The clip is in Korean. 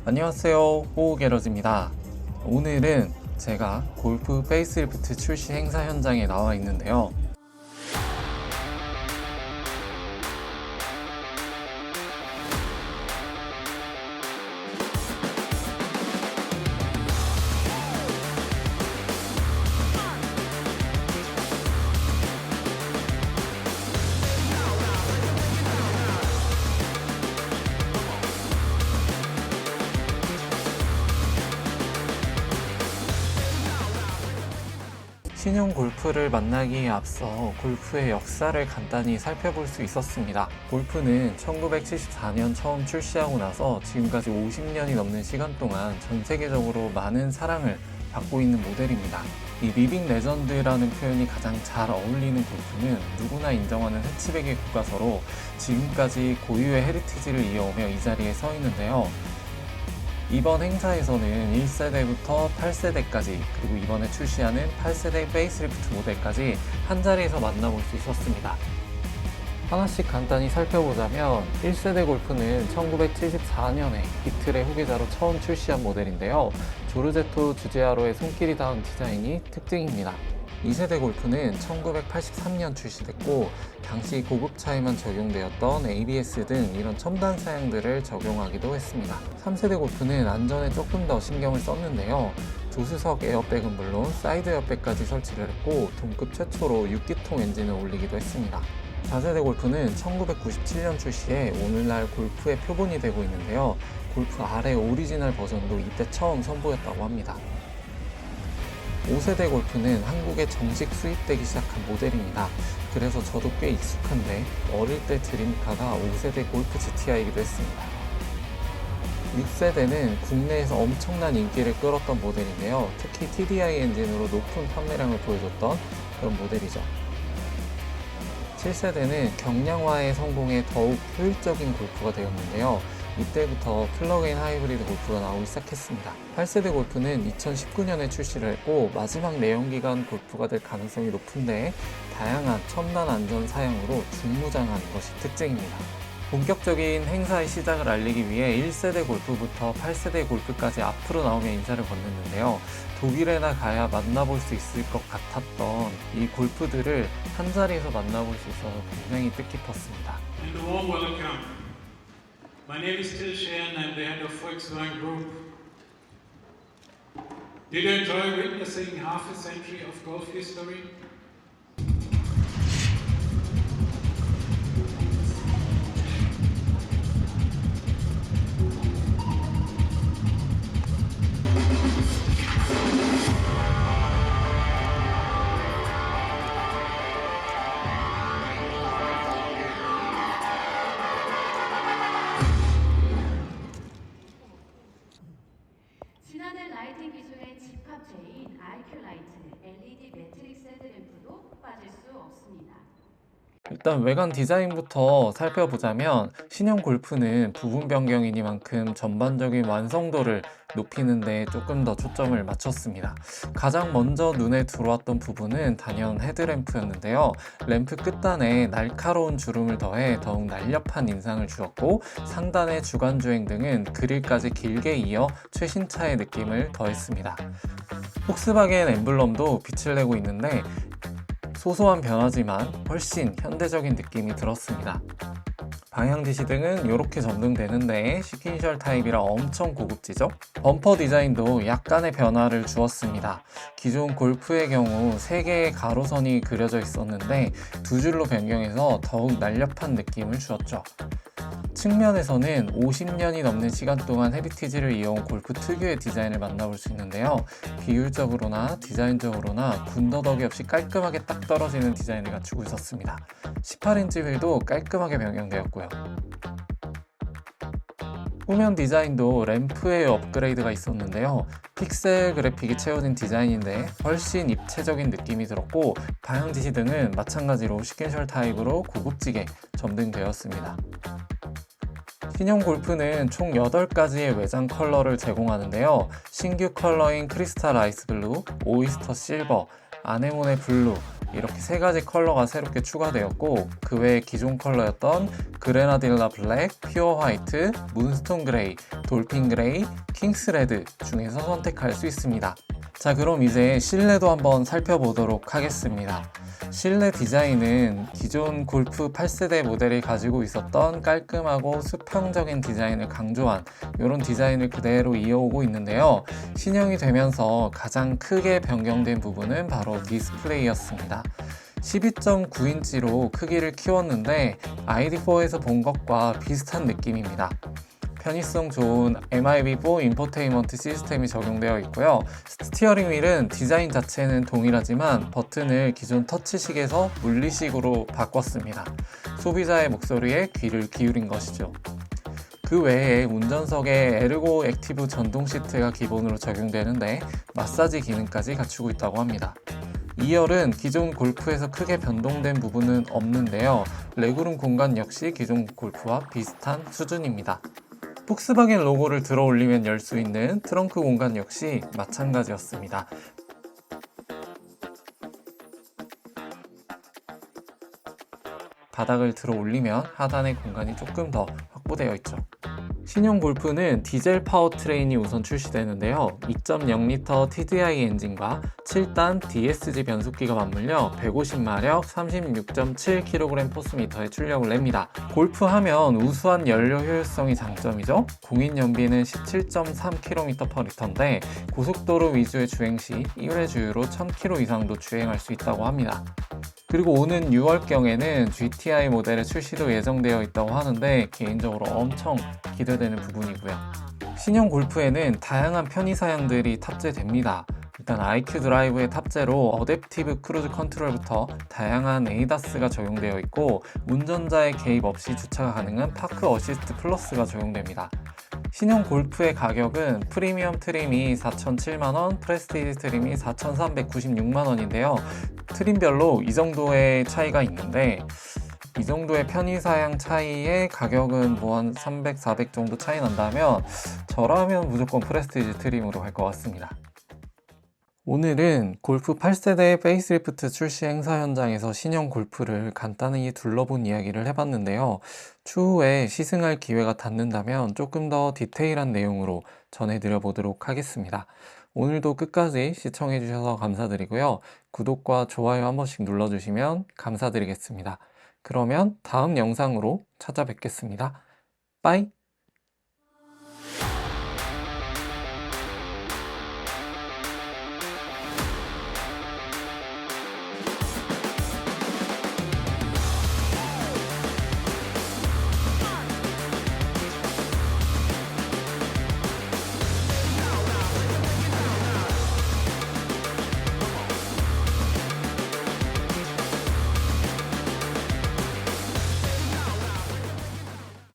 안녕하세요, 호우게러즈입니다. 오늘은 제가 골프 페이스리프트 출시 행사 현장에 나와 있는데요. 신형 골프를 만나기에 앞서 골프의 역사를 간단히 살펴볼 수 있었습니다. 골프는 1974년 처음 출시하고 나서 지금까지 50년이 넘는 시간 동안 전 세계적으로 많은 사랑을 받고 있는 모델입니다. 이 리빙 레전드라는 표현이 가장 잘 어울리는 골프는 누구나 인정하는 해치백의 교과서로 지금까지 고유의 헤리티지를 이어오며 이 자리에 서 있는데요. 이번 행사에서는 1세대부터 8세대까지 그리고 이번에 출시하는 8세대 페이스리프트 모델까지 한자리에서 만나볼 수 있었습니다. 하나씩 간단히 살펴보자면 1세대 골프는 1974년에 비틀의 후계자로 처음 출시한 모델인데요. 조르제토 주제아로의 손길이 닿은 디자인이 특징입니다. 2세대 골프는 1983년 출시됐고 당시 고급차에만 적용되었던 ABS 등 이런 첨단 사양들을 적용하기도 했습니다. 3세대 골프는 안전에 조금 더 신경을 썼는데요. 조수석 에어백은 물론 사이드 에어백까지 설치를 했고 동급 최초로 6기통 엔진을 올리기도 했습니다. 4세대 골프는 1997년 출시에 오늘날 골프의 표본이 되고 있는데요. 골프 R의 오리지널 버전도 이때 처음 선보였다고 합니다. 5세대 골프는 한국에 정식 수입되기 시작한 모델입니다. 그래서 저도 꽤 익숙한데 어릴 때 드림카가 5세대 골프 GTI이기도 했습니다. 6세대는 국내에서 엄청난 인기를 끌었던 모델인데요. 특히 TDI 엔진으로 높은 판매량을 보여줬던 그런 모델이죠. 7세대는 경량화의 성공에 더욱 효율적인 골프가 되었는데요. 이때부터 플러그인 하이브리드 골프가 나오기 시작했습니다. 8세대 골프는 2019년에 출시를 했고 마지막 내연기관 골프가 될 가능성이 높은데 다양한 첨단 안전 사양으로 중무장한 것이 특징입니다. 본격적인 행사의 시작을 알리기 위해 1세대 골프부터 8세대 골프까지 앞으로 나오며 인사를 건넸는데요. 독일에나 가야 만나볼 수 있을 것 같았던 이 골프들을 한자리에서 만나볼 수 있어서 굉장히 뜻깊었습니다. My name is Till Scheren, I'm the head of Volkswagen Group. Did you enjoy witnessing half a century of golf history? 진화된 라이팅 기술의 집합체인 IQ 라이트, LED 매트릭스 헤드램프도 빠질 수 없습니다. 일단 외관 디자인부터 살펴보자면 신형 골프는 부분 변경이니만큼 전반적인 완성도를 높이는 데 조금 더 초점을 맞췄습니다. 가장 먼저 눈에 들어왔던 부분은 단연 헤드램프였는데요. 램프 끝단에 날카로운 주름을 더해 더욱 날렵한 인상을 주었고 상단의 주간주행 등은 그릴까지 길게 이어 최신차의 느낌을 더했습니다. 폭스바겐 엠블럼도 빛을 내고 있는데 소소한 변화지만 훨씬 현대적인 느낌이 들었습니다. 방향 지시등은 이렇게 점등되는데 시퀸셜 타입이라 엄청 고급지죠? 범퍼 디자인도 약간의 변화를 주었습니다. 기존 골프의 경우 3개의 가로선이 그려져 있었는데 2줄로 변경해서 더욱 날렵한 느낌을 주었죠. 측면에서는 50년이 넘는 시간 동안 헤리티지를 이어온 골프 특유의 디자인을 만나볼 수 있는데요. 비율적으로나 디자인적으로나 군더더기 없이 깔끔하게 딱 떨어지는 디자인을 갖추고 있었습니다. 18인치 휠도 깔끔하게 변경되었고요. 후면 디자인도 램프의 업그레이드가 있었는데요. 픽셀 그래픽이 채워진 디자인인데 훨씬 입체적인 느낌이 들었고 방향 지시 등은 마찬가지로 시퀀셜 타입으로 고급지게 점등되었습니다. 신형 골프는 총 8가지의 외장 컬러를 제공하는데요. 신규 컬러인 크리스탈 아이스 블루, 오이스터 실버, 아네모네 블루, 이렇게 세 가지 컬러가 새롭게 추가되었고, 그 외에 기존 컬러였던 그레나딜라 블랙, 퓨어 화이트, 문스톤 그레이, 돌핀 그레이, 킹스 레드 중에서 선택할 수 있습니다. 자, 그럼 이제 실내도 한번 살펴보도록 하겠습니다. 실내 디자인은 기존 골프 8세대 모델이 가지고 있었던 깔끔하고 수평적인 디자인을 강조한 이런 디자인을 그대로 이어오고 있는데요. 신형이 되면서 가장 크게 변경된 부분은 바로 디스플레이였습니다. 12.9인치로 크기를 키웠는데 ID4에서 본 것과 비슷한 느낌입니다. 편의성 좋은 MIB4 인포테인먼트 시스템이 적용되어 있고요. 스티어링 휠은 디자인 자체는 동일하지만 버튼을 기존 터치식에서 물리식으로 바꿨습니다. 소비자의 목소리에 귀를 기울인 것이죠. 그 외에 운전석에 에르고 액티브 전동 시트가 기본으로 적용되는데 마사지 기능까지 갖추고 있다고 합니다. 2열은 기존 골프에서 크게 변동된 부분은 없는데요. 레그룸 공간 역시 기존 골프와 비슷한 수준입니다. 폭스바겐 로고를 들어 올리면 열 수 있는 트렁크 공간 역시 마찬가지였습니다. 바닥을 들어 올리면 하단의 공간이 조금 더 확보되어 있죠. 신형 골프는 디젤 파워트레인이 우선 출시되는데요. 2.0L TDI 엔진과 7단 DSG 변속기가 맞물려 150마력 36.7kg 포스미터의 출력을 냅니다. 골프하면 우수한 연료 효율성이 장점이죠. 공인 연비는 17.3km/L인데 고속도로 위주의 주행 시 1회 주유로 1000km 이상도 주행할 수 있다고 합니다. 그리고 오는 6월경에는 GTI 모델의 출시도 예정되어 있다고 하는데 개인적으로 엄청 기대되는 부분이고요. 신형 골프에는 다양한 편의 사양들이 탑재됩니다. 일단 IQ 드라이브의 탑재로 어댑티브 크루즈 컨트롤부터 다양한 ADAS가 적용되어 있고 운전자의 개입 없이 주차가 가능한 파크 어시스트 플러스가 적용됩니다. 신형 골프의 가격은 프리미엄 트림이 4,007만원, 프레스티지 트림이 4,396만원인데요. 트림별로 이 정도의 차이가 있는데 이 정도의 편의사양 차이의 가격은 뭐 한 300, 400 정도 차이 난다면 저라면 무조건 프레스티지 트림으로 갈 것 같습니다. 오늘은 골프 8세대 페이스리프트 출시 행사 현장에서 신형 골프를 간단히 둘러본 이야기를 해봤는데요. 추후에 시승할 기회가 닿는다면 조금 더 디테일한 내용으로 전해드려 보도록 하겠습니다. 오늘도 끝까지 시청해주셔서 감사드리고요. 구독과 좋아요 한 번씩 눌러주시면 감사드리겠습니다. 그러면 다음 영상으로 찾아뵙겠습니다. 빠이!